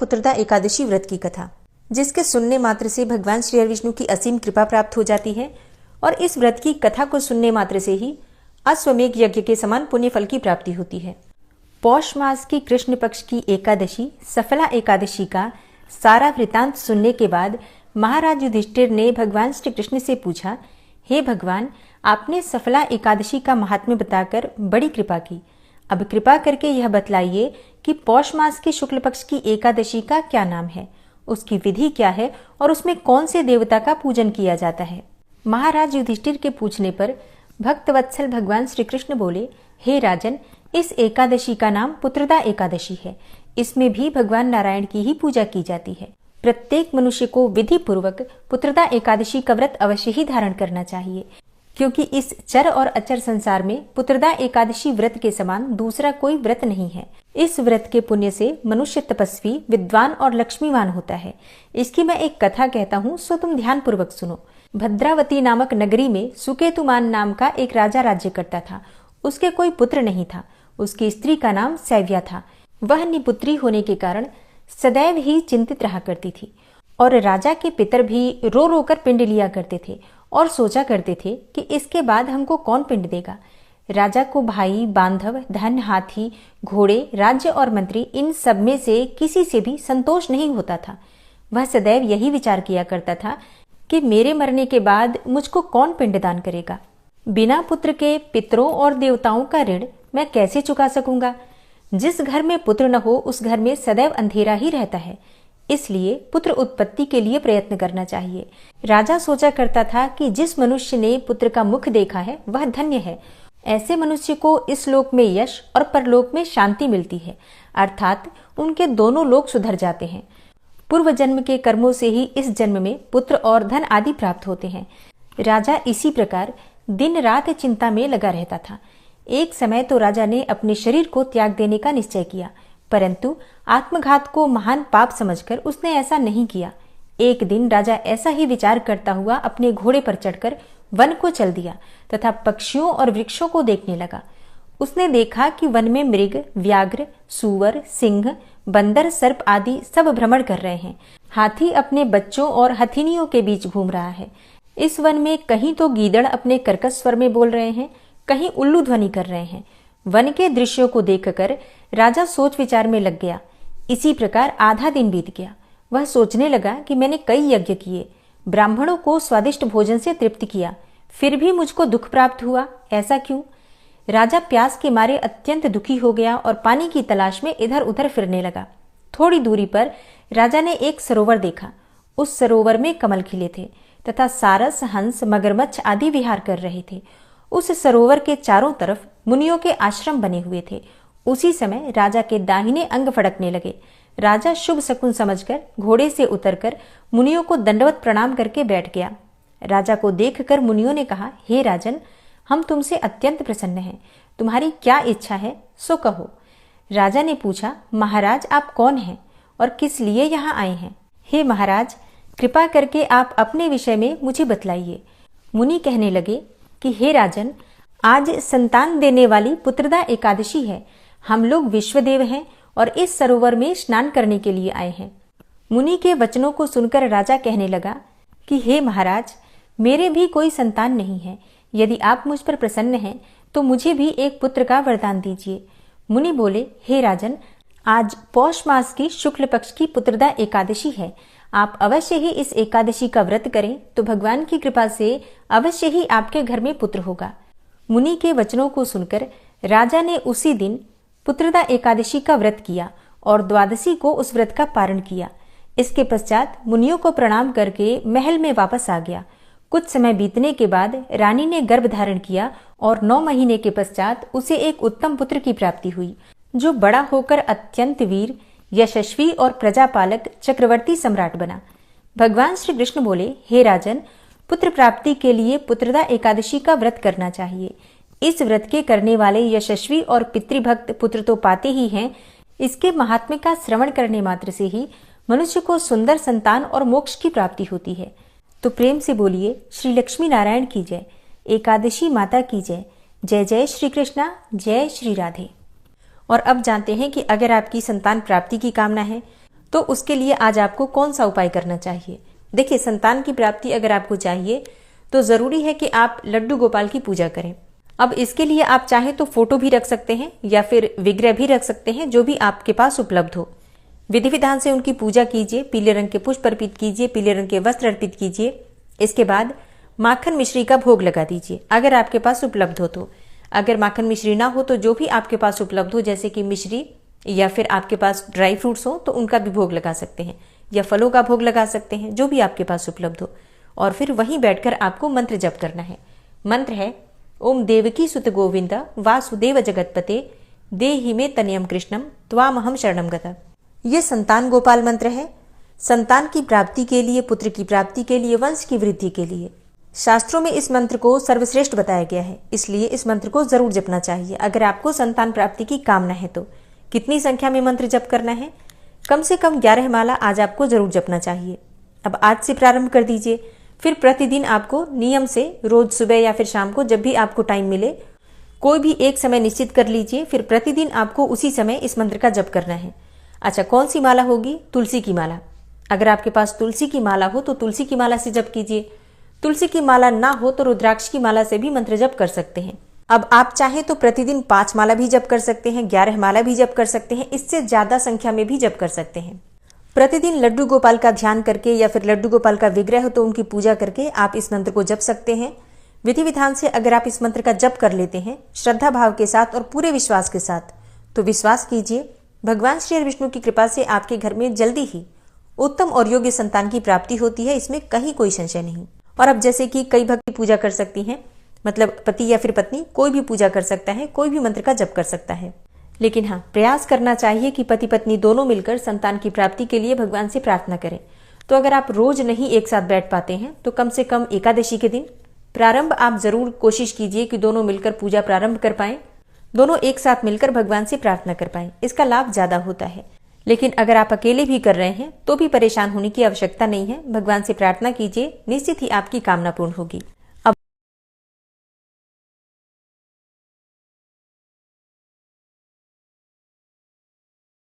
पुत्रदा एकादशी व्रत की कथा, जिसके सुनने मात्र से भगवान श्री हरिविष्णु की असीम कृपा प्राप्त हो जाती है और इस व्रत की कथा को सुनने मात्र से ही अश्वमेघ यज्ञ के समान पुण्य फल की प्राप्ति होती है। पौष मास की कृष्ण पक्ष की एकादशी सफला एकादशी का सारा वृतांत सुनने के बाद महाराज युधिष्ठिर ने भगवान श्री कृष्ण से पूछा, हे भगवान, आपने सफला एकादशी का महात्म्य बताकर बड़ी कृपा की। अब कृपा करके यह बतलाइए कि पौष मास की शुक्ल पक्ष की एकादशी का क्या नाम है, उसकी विधि क्या है और उसमें कौन से देवता का पूजन किया जाता है। महाराज युधिष्ठिर के पूछने पर भक्तवत्सल भगवान श्री कृष्ण बोले, हे राजन, इस एकादशी का नाम पुत्रदा एकादशी है। इसमें भी भगवान नारायण की ही पूजा की जाती है। प्रत्येक मनुष्य को विधि पूर्वक पुत्रदा एकादशी का व्रत अवश्य ही धारण करना चाहिए, क्योंकि इस चर और अचर संसार में पुत्रदा एकादशी व्रत के समान दूसरा कोई व्रत नहीं है। इस व्रत के पुण्य से मनुष्य तपस्वी, विद्वान और लक्ष्मीवान होता है। इसकी मैं एक कथा कहता हूँ, सो तुम ध्यान पूर्वक सुनो। भद्रावती नामक नगरी में सुकेतुमान नाम का एक राजा राज्य करता था। उसके कोई पुत्र नहीं था। उसकी स्त्री का नाम सैव्या था। वह निपुत्री होने के कारण सदैव ही चिंतित रहा करती थी और राजा के पितर भी रो रो कर पिंड लिया करते थे और सोचा करते थे कि इसके बाद हमको कौन पिंड देगा। राजा को भाई, बांधव, धन, हाथी, घोड़े, राज्य और मंत्री, इन सब में से किसी से भी संतोष नहीं होता था। वह सदैव यही विचार किया करता था कि मेरे मरने के बाद मुझको कौन पिंडदान करेगा। बिना पुत्र के पितरों और देवताओं का ऋण मैं कैसे चुका सकूंगा। जिस घर में पुत्र न हो उस घर में सदैव अंधेरा ही रहता है। इसलिए पुत्र उत्पत्ति के लिए प्रयत्न करना चाहिए। राजा सोचा करता था कि जिस मनुष्य ने पुत्र का मुख देखा है वह धन्य है। ऐसे मनुष्य को इस लोक में यश और परलोक में शांति मिलती है, अर्थात उनके दोनों लोक सुधर जाते हैं। पूर्व जन्म के कर्मों से ही इस जन्म में पुत्र और धन आदि प्राप्त होते हैं। राजा इसी प्रकार दिन रात चिंता में लगा रहता था। एक समय तो राजा ने अपने शरीर को त्याग देने का निश्चय किया, परंतु आत्मघात को महान पाप समझकर उसने ऐसा नहीं किया। एक दिन राजा ऐसा ही विचार करता हुआ अपने घोड़े पर चढ़कर वन को चल दिया तथा पक्षियों और वृक्षों को देखने लगा। उसने देखा कि वन में मृग, व्याघ्र, सूअर, सिंह, बंदर, सर्प आदि सब भ्रमण कर रहे हैं। हाथी अपने बच्चों और हथिनियों के बीच घूम रहा है। इस वन में कहीं तो गीदड़ अपने कर्कश स्वर में बोल रहे हैं, कहीं उल्लू ध्वनि कर रहे हैं। वन के दृश्यों को देखकर राजा सोच विचार में लग गया। इसी प्रकार आधा दिन बीत गया। वह सोचने लगा कि मैंने कई यज्ञ किए, ब्राह्मणों को स्वादिष्ट भोजन से तृप्त किया, फिर भी मुझको दुख प्राप्त हुआ, ऐसा क्यों। राजा प्यास के मारे अत्यंत दुखी हो गया और पानी की तलाश में इधर उधर फिरने लगा। थोड़ी दूरी पर राजा ने एक सरोवर देखा। उस सरोवर में कमल खिले थे तथा सारस, हंस, मगरमच्छ आदि विहार कर रहे थे। उस सरोवर के चारों तरफ मुनियों के आश्रम बने हुए थे। उसी समय राजा के दाहिने अंग फड़कने लगे। राजा शुभ शकुन समझकर घोड़े से उतरकर मुनियों को दंडवत प्रणाम करके बैठ गया। राजा को देखकर मुनियों ने कहा, हे राजन, हम तुमसे अत्यंत प्रसन्न हैं। तुम्हारी क्या इच्छा है सो कहो। राजा ने पूछा, महाराज, आप कौन हैं और किस लिए यहाँ आए हैं। हे महाराज, कृपा करके आप अपने विषय में मुझे बतलाइए। मुनि कहने लगे कि हे राजन, आज संतान देने वाली पुत्रदा एकादशी है। हम लोग विश्वदेव हैं और इस सरोवर में स्नान करने के लिए आए हैं। मुनि के वचनों को सुनकर राजा कहने लगा कि हे महाराज, मेरे भी कोई संतान नहीं है। यदि आप मुझ पर प्रसन्न हैं तो मुझे भी एक पुत्र का वरदान दीजिए। मुनि बोले, हे राजन, आज पौष मास की शुक्ल पक्ष की पुत्रदा एकादशी है। आप अवश्य ही इस एकादशी का व्रत करें तो भगवान की कृपा से अवश्य ही आपके घर में पुत्र होगा। मुनि के वचनों को सुनकर राजा ने उसी दिन पुत्रदा एकादशी का व्रत किया और द्वादशी को उस व्रत का पारण किया। इसके पश्चात मुनियों को प्रणाम करके महल में वापस आ गया। कुछ समय बीतने के बाद रानी ने गर्भ धारण किया और 9 महीने के पश्चात उसे एक उत्तम पुत्र की प्राप्ति हुई, जो बड़ा होकर अत्यंत वीर, यशस्वी और प्रजापालक चक्रवर्ती सम्राट बना। भगवान श्री कृष्ण बोले, हे राजन, पुत्र प्राप्ति के लिए पुत्रदा एकादशी का व्रत करना चाहिए। इस व्रत के करने वाले यशस्वी और पितृभक्त पुत्र तो पाते ही हैं। इसके महात्म्य का श्रवण करने मात्र से ही मनुष्य को सुंदर संतान और मोक्ष की प्राप्ति होती है। तो प्रेम से बोलिए, श्री लक्ष्मी नारायण की जय, एकादशी माता की जय। जय जय श्री कृष्णा, जय श्री राधे। और अब जानते हैं कि अगर आपकी संतान प्राप्ति की कामना है तो उसके लिए आज आपको कौन सा उपाय करना चाहिए? देखिए, संतान की प्राप्ति अगर आपको चाहिए तो जरूरी है कि आप लड्डू गोपाल की पूजा करें। अब इसके लिए आप चाहे तो फोटो भी रख सकते हैं या फिर विग्रह भी रख सकते हैं, जो भी आपके पास उपलब्ध हो। विधि विधान से उनकी पूजा कीजिए, पीले रंग के पुष्प अर्पित कीजिए, पीले रंग के वस्त्र अर्पित कीजिए। इसके बाद माखन मिश्री का भोग लगा दीजिए अगर आपके पास उपलब्ध हो तो। अगर माखन मिश्री ना हो तो जो भी आपके पास उपलब्ध हो, जैसे कि मिश्री या फिर आपके पास ड्राई फ्रूट्स हो तो उनका भी भोग लगा सकते हैं, या फलों का भोग लगा सकते हैं, जो भी आपके पास उपलब्ध हो। और फिर वहीं बैठकर आपको मंत्र जप करना है। मंत्र है ओम देवकी सुत गोविंद वासुदेव जगतपते देहि मे तनयम कृष्णम त्वामहम शरणम गता। ये संतान गोपाल मंत्र है, संतान की प्राप्ति के लिए, पुत्र की प्राप्ति के लिए, वंश की वृद्धि के लिए। शास्त्रों में इस मंत्र को सर्वश्रेष्ठ बताया गया है, इसलिए इस मंत्र को जरूर जपना चाहिए अगर आपको संतान प्राप्ति की कामना है तो। कितनी संख्या में मंत्र जप करना है? कम से कम 11 माला आज आपको जरूर जपना चाहिए। अब आज से प्रारंभ कर दीजिए, फिर प्रतिदिन आपको नियम से रोज सुबह या फिर शाम को जब भी आपको टाइम मिले कोई भी एक समय निश्चित कर लीजिए, फिर प्रतिदिन आपको उसी समय इस मंत्र का जप करना है। अच्छा, कौन सी माला होगी? तुलसी की माला। अगर आपके पास तुलसी की माला हो तो तुलसी की माला से जप कीजिए। तुलसी की माला ना हो तो रुद्राक्ष की माला से भी मंत्र जप कर सकते हैं। अब आप चाहें तो प्रतिदिन 5 माला भी जप कर सकते हैं, 11 माला भी जप कर सकते हैं, इससे ज्यादा संख्या में भी जप कर सकते हैं। प्रतिदिन लड्डू गोपाल का ध्यान करके या फिर लड्डू गोपाल का विग्रह हो तो उनकी पूजा करके आप इस मंत्र को जप सकते हैं। विधि विधान से अगर आप इस मंत्र का जप कर लेते हैं श्रद्धा भाव के साथ और पूरे विश्वास के साथ, तो विश्वास कीजिए भगवान श्री विष्णु की कृपा से आपके घर में जल्दी ही उत्तम और योग्य संतान की प्राप्ति होती है, इसमें कहीं कोई संशय नहीं। और अब जैसे कि कई भक्त पूजा कर सकती हैं, मतलब पति या फिर पत्नी कोई भी पूजा कर सकता है, कोई भी मंत्र का जप कर सकता है, लेकिन हाँ, प्रयास करना चाहिए कि पति पत्नी दोनों मिलकर संतान की प्राप्ति के लिए भगवान से प्रार्थना करें। तो अगर आप रोज नहीं एक साथ बैठ पाते हैं तो कम से कम एकादशी के दिन प्रारंभ आप जरूर कोशिश कीजिए कि दोनों मिलकर पूजा प्रारंभ कर पाएं, दोनों एक साथ मिलकर भगवान से प्रार्थना कर पाएं, इसका लाभ ज्यादा होता है। लेकिन अगर आप अकेले भी कर रहे हैं तो भी परेशान होने की आवश्यकता नहीं है, भगवान से प्रार्थना कीजिए, निश्चित ही आपकी कामना पूर्ण होगी।